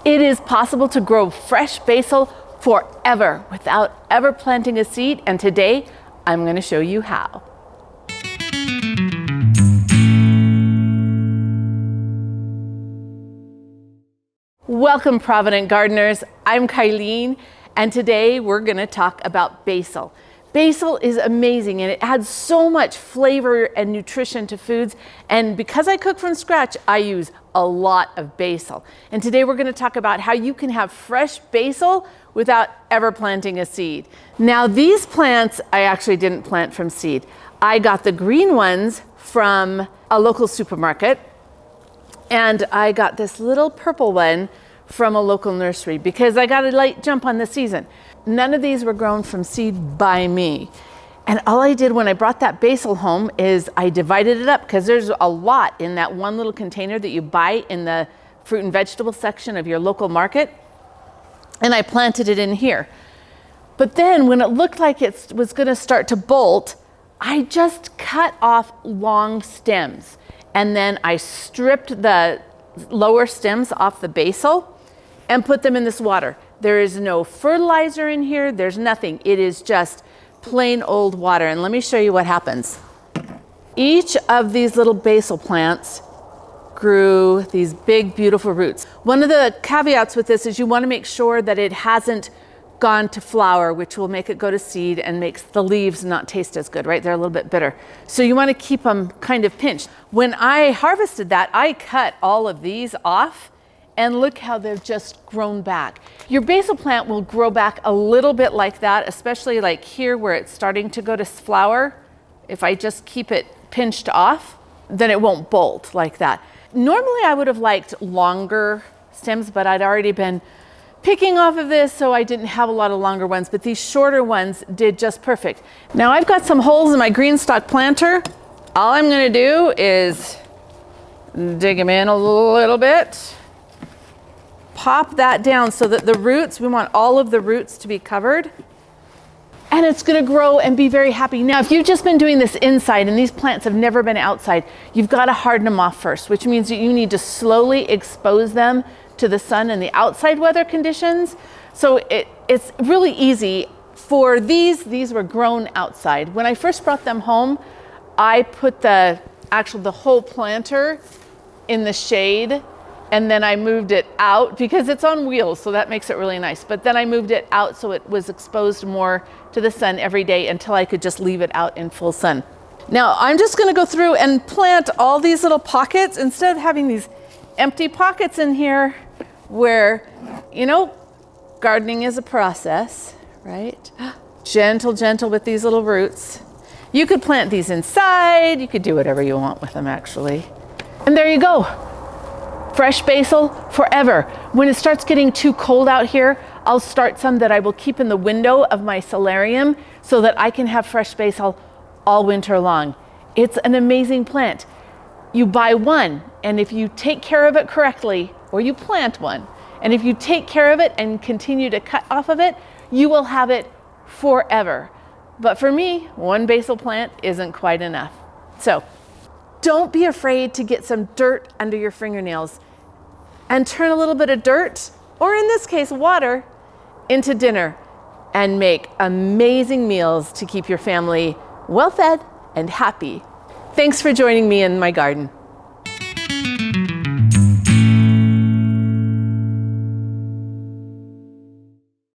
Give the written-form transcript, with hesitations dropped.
It is possible to grow fresh basil forever without ever planting a seed, and today I'm going to show you how. Welcome, Provident Gardeners. I'm Kylene, and today we're going to talk about basil. Basil is amazing and it adds so much flavor and nutrition to foods, and because I cook from scratch, I use a lot of basil. And today we're going to talk about how you can have fresh basil without ever planting a seed. Now, these plants I actually didn't plant from seed. I got the green ones from a local supermarket, and I got this little purple one from a local nursery because I got a late jump on the season. None of these were grown from seed by me. And all I did when I brought that basil home is I divided it up, because there's a lot in that one little container that you buy in the fruit and vegetable section of your local market. And I planted it in here. But then when it looked like it was going to start to bolt, I just cut off long stems. And then I stripped the lower stems off the basil and put them in this water. There is no fertilizer in here. There's nothing. It is just plain old water. And let me show you what happens. Each of these little basil plants grew these big, beautiful roots. One of the caveats with this is you want to make sure that it hasn't gone to flower, which will make it go to seed and makes the leaves not taste as good, right? They're a little bit bitter. So you want to keep them kind of pinched. When I harvested that, I cut all of these off, and look how they've just grown back. Your basil plant will grow back a little bit like that, especially like here where it's starting to go to flower. If I just keep it pinched off, then it won't bolt like that. Normally I would have liked longer stems, but I'd already been picking off of this, so I didn't have a lot of longer ones, but these shorter ones did just perfect. Now I've got some holes in my green stock planter. All I'm gonna do is dig them in a little bit. Pop that down so that the roots, we want all of the roots to be covered, and it's going to grow and be very happy. Now, if you've just been doing this inside and these plants have never been outside, you've got to harden them off first, which means that you need to slowly expose them to the sun and the outside weather conditions. So it's really easy. For these were grown outside. When I first brought them home, I put the whole planter in the shade, and then I moved it out because it's on wheels, so that makes it really nice. But then I moved it out so it was exposed more to the sun every day until I could just leave it out in full sun. Now I'm just gonna go through and plant all these little pockets instead of having these empty pockets in here where, you know, gardening is a process, right? Gentle, gentle with these little roots. You could plant these inside. You could do whatever you want with them, actually. And there you go. Fresh basil forever. When it starts getting too cold out here, I'll start some that I will keep in the window of my solarium so that I can have fresh basil all winter long. It's an amazing plant. You buy one, and if you take care of it correctly, or you plant one, and if you take care of it and continue to cut off of it, you will have it forever. But for me, one basil plant isn't quite enough. So don't be afraid to get some dirt under your fingernails and turn a little bit of dirt, or in this case, water, into dinner and make amazing meals to keep your family well fed and happy. Thanks for joining me in my garden.